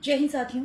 जय हिंद साथियों,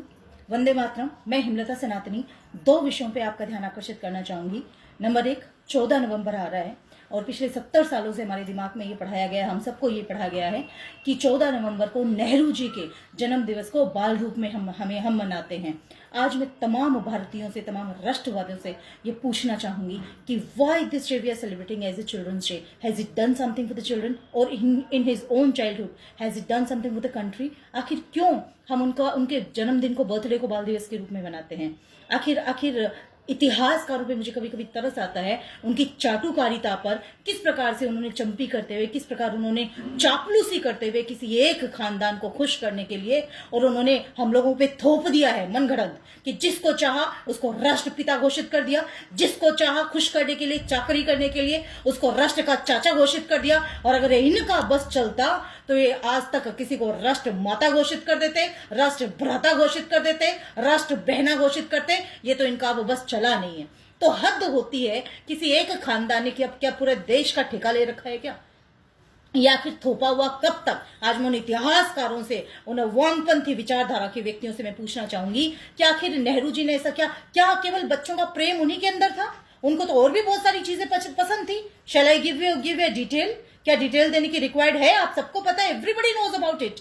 वंदे मातरम। मैं हिमलता सनातनी दो विषयों पे आपका ध्यान आकर्षित करना चाहूंगी। नंबर एक, 14 नवंबर आ रहा है और पिछले 70 सालों से हमारे दिमाग में ये पढ़ाया गया है, हम सबको ये पढ़ा गया है कि 14 नवंबर को नेहरू जी के जन्म दिवस को बाल रूप में हम मनाते हैं। आज मैं तमाम भारतीयों से, तमाम राष्ट्रवादियों से ये पूछना चाहूंगी कि why this day we are celebrating as a children's day? Has it done something for the children और in his own childhood? Has it done something for the country? आखिर क्यों हम उनके जन्मदिन को, बर्थडे को बाल दिवस के रूप में मनाते हैं? आखिर इतिहासकारों पे मुझे कभी कभी तरस आता है, उनकी चाटुकारिता पर। किस प्रकार से उन्होंने चंपी करते हुए, किस प्रकार उन्होंने चापलूसी करते हुए किसी एक खानदान को खुश करने के लिए, और उन्होंने हम लोगों पे थोप दिया है मनगढ़ंत कि जिसको चाहा उसको राष्ट्रपिता घोषित कर दिया, जिसको चाहा खुश करने के लिए, चाकरी करने के लिए उसको राष्ट्र का चाचा घोषित कर दिया। और अगर इनका बस चलता तो ये आज तक किसी को राष्ट्र माता घोषित कर देते, राष्ट्र भ्राता घोषित कर देते, राष्ट्र बहना घोषित करते। ये तो इनका अब बस चला नहीं है। तो हद होती है किसी एक खानदान ने कि अब क्या पूरे देश का ठेका ले रखा है क्या? या फिर थोपा हुआ कब तक? आज मैं उन इतिहासकारों से, उन वामपंथी विचारधारा के व्यक्तियों से मैं पूछना चाहूंगी कि आखिर नेहरू जी ने ऐसा क्या केवल बच्चों का प्रेम उन्हीं के अंदर था? उनको तो और भी बहुत सारी चीजें पसंद थी। शैल आई गिव ए डिटेल? क्या डिटेल देने की रिक्वायर्ड है? आप सबको पता है, एवरीबडी नोज अबाउट इट।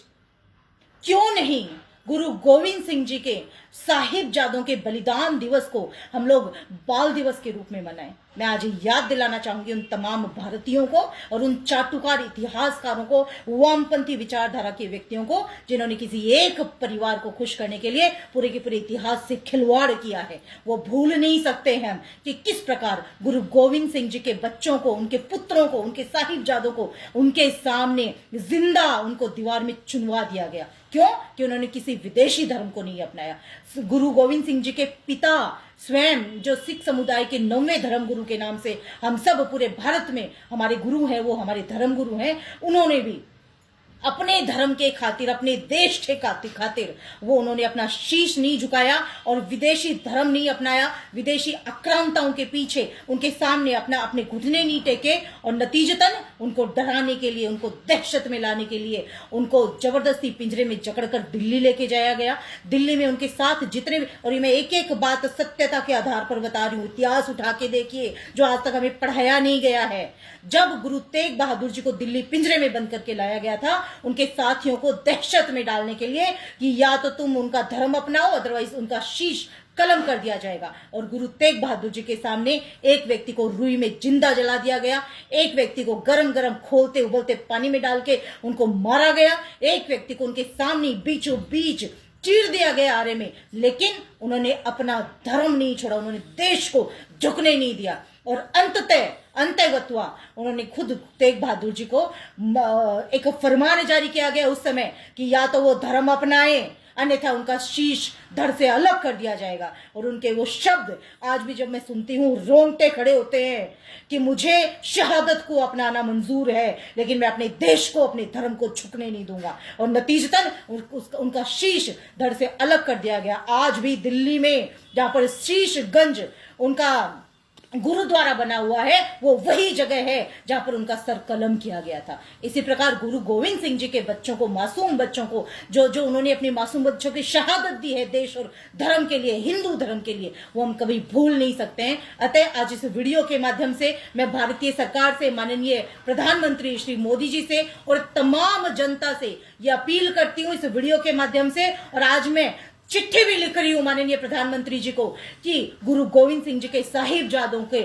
क्यों नहीं गुरु गोविंद सिंह जी के साहिबजादों के बलिदान दिवस को हम लोग बाल दिवस के रूप में मनाएं? मैं आज याद दिलाना चाहूंगी उन तमाम भारतीयों को और उन चाटुकार इतिहासकारों को, वामपंथी विचारधारा के व्यक्तियों को, जिन्होंने किसी एक परिवार को खुश करने के लिए पूरे के पूरे इतिहास से खिलवाड़ किया है। वो भूल नहीं सकते हैं कि किस प्रकार गुरु गोविंद सिंह जी के बच्चों को, उनके पुत्रों को, उनके साहिबजादों को उनके सामने जिंदा उनको दीवार में चुनवा दिया गया। क्यों? कि उन्होंने किसी विदेशी धर्म को नहीं अपनाया। गुरु गोविंद सिंह जी के पिता स्वयं, जो सिख समुदाय के 9वें धर्म गुरु के नाम से हम सब पूरे भारत में हमारे गुरु हैं, वो हमारे धर्म गुरु हैं, उन्होंने भी अपने धर्म के खातिर, अपने देश के खातिर वो उन्होंने अपना शीश नहीं झुकाया और विदेशी धर्म नहीं अपनाया, विदेशी आक्रांताओं के पीछे उनके सामने अपने घुटने नहीं टेके। और नतीजतन उनको डराने के लिए, उनको दहशत में लाने के लिए उनको जबरदस्ती पिंजरे में जकड़कर दिल्ली लेके जाया गया। दिल्ली में उनके साथ जितने भी, और ये मैं एक एक बात सत्यता के आधार पर बता रही हूं, इतिहास उठा के देखिए जो आज तक हमें पढ़ाया नहीं गया है। जब गुरु तेग बहादुर जी को दिल्ली पिंजरे में बंद करके लाया गया था उनके साथियों को दहशत में डालने के लिए कि या तो तुम उनका धर्म अपनाओ, अदरवाइज उनका शीश कलम कर दिया जाएगा। और गुरु तेग बहादुर जी के सामने एक व्यक्ति को रुई में जिंदा जला दिया गया, एक व्यक्ति को गरम गरम खोलते उबलते पानी में डाल के उनको मारा गया, एक व्यक्ति को उनके सामने बीचों बीच चीर दिया गया आरे में। लेकिन उन्होंने अपना धर्म नहीं छोड़ा, उन्होंने देश को झुकने नहीं दिया। और अंतगत्वा उन्होंने खुद तेग बहादुर जी को एक फरमान जारी किया गया उस समय कि या तो वो धर्म अपनाए, अन्यथा उनका शीश धड़ से अलग कर दिया जाएगा। और उनके वो शब्द आज भी जब मैं सुनती हूँ रोंगटे खड़े होते हैं कि मुझे शहादत को अपनाना मंजूर है, लेकिन मैं अपने देश को, अपने धर्म को झुकने नहीं दूंगा। और नतीजतन उनका शीश धड़ से अलग कर दिया गया। आज भी दिल्ली में जहां पर शीशगंज उनका गुरुद्वारा बना हुआ है, वो वही जगह है जहां पर उनका सर कलम किया गया था। इसी प्रकार गुरु गोविंद सिंह जी के बच्चों को, मासूम बच्चों को, जो उन्होंने अपने मासूम बच्चों की शहादत दी है देश और धर्म के लिए, हिंदू धर्म के लिए, वो हम कभी भूल नहीं सकते हैं। अतः आज इस वीडियो के माध्यम से मैं भारतीय सरकार से, माननीय प्रधानमंत्री श्री मोदी जी से और तमाम जनता से ये अपील करती हूँ इस वीडियो के माध्यम से। और आज मैं चिट्ठी भी लिख रही हूं माननीय प्रधानमंत्री जी को कि गुरु गोविंद सिंह जी के साहिबजादों के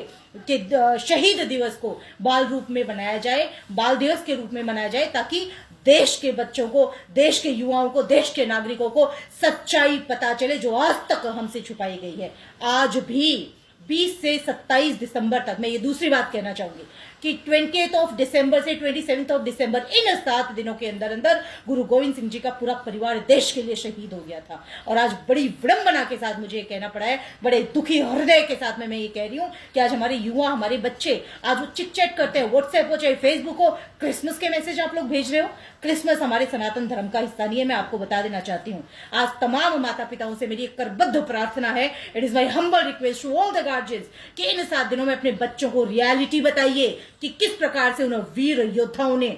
शहीद दिवस को बाल रूप में मनाया जाए, बाल दिवस के रूप में मनाया जाए, ताकि देश के बच्चों को, देश के युवाओं को, देश के नागरिकों को सच्चाई पता चले जो आज तक हमसे छुपाई गई है। आज भी 20 से 27 दिसंबर तक, मैं ये दूसरी बात कहना चाहूंगी कि 28 दिसंबर से 27 दिसंबर, इन 7 दिनों के अंदर अंदर गुरु गोविंद सिंह जी का पूरा परिवार देश के लिए शहीद हो गया था। और आज बड़ी विडंबना के साथ मुझे ये कहना पड़ा है, बड़े दुखी हृदय के साथ मैं ये कह रही हूँ कि आज हमारे युवा, हमारे बच्चे आज वो चिट चैट करते हैं, व्हाट्सएप हो चाहे फेसबुक हो, क्रिसमस के मैसेज आप लोग भेज रहे हो। क्रिसमस हमारे सनातन धर्म का हिस्सा नहीं है, मैं आपको बता देना चाहती हूँ। आज तमाम माता पिताओं से मेरी एक करबद्ध प्रार्थना है, it is my humble request to all the guardians कि इन 7 दिनों में अपने बच्चों को रियलिटी बताइए कि किस प्रकार से उन वीर योद्धाओं ने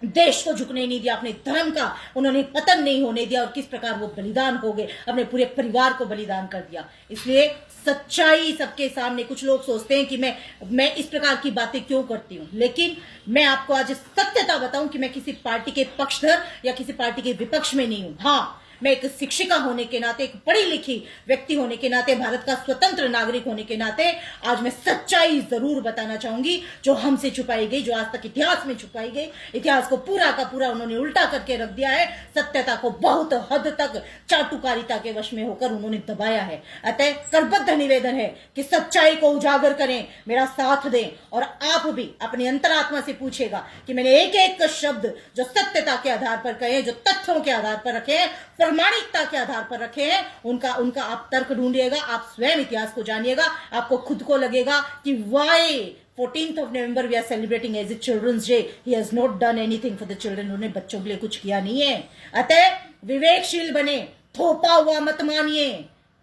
देश को झुकने नहीं दिया, अपने धर्म का उन्होंने पतन नहीं होने दिया और किस प्रकार वो बलिदान हो गए, अपने पूरे परिवार को बलिदान कर दिया। इसलिए सच्चाई सबके सामने, कुछ लोग सोचते हैं कि मैं इस प्रकार की बातें क्यों करती हूं, लेकिन मैं आपको आज सत्यता बताऊं कि मैं किसी पार्टी के पक्षधर या किसी पार्टी के विपक्ष में नहीं हूं। हाँ, मैं एक शिक्षिका होने के नाते, एक पढ़ी लिखी व्यक्ति होने के नाते, भारत का स्वतंत्र नागरिक होने के नाते आज मैं सच्चाई जरूर बताना चाहूंगी जो हमसे छुपाई गई, जो आज तक इतिहास में छुपाई गई। इतिहास को पूरा का पूरा उन्होंने उल्टा करके रख दिया है, सत्यता को बहुत हद तक चाटुकारिता के वश में होकर उन्होंने दबाया है। अतः करबद्ध निवेदन है कि सच्चाई को उजागर करें, मेरा साथ दें और आप भी अपनी अंतरात्मा से पूछेगा कि मैंने एक एक शब्द जो सत्यता के आधार पर कहे, जो तथ्यों के आधार पर रखे, प्रामाणिकता के आधार पर रखे हैं, उनका आप तर्क ढूंढिएगा, आप स्वयं इतिहास को जानिएगा। आपको खुद को लगेगा कि Y 14th of November we are celebrating as a children's day, he has not done anything for the children, उन्होंने बच्चों के लिए कुछ किया नहीं है। अतः विवेकशील बने, थोपा हुआ मत मानिए,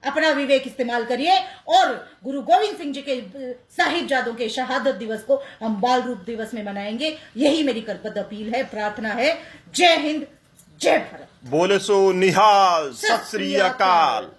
अपना विवेक इस्तेमाल करिए और गुरु गोविंद सिंह जी के साहिबजादों के शहादत दिवस को हम बाल रूप दिवस में मनाएंगे। यही मेरी करबद्ध अपील है, प्रार्थना है। जय हिंद, जय भारत। बोले सो निहाल, सत श्री अकाल।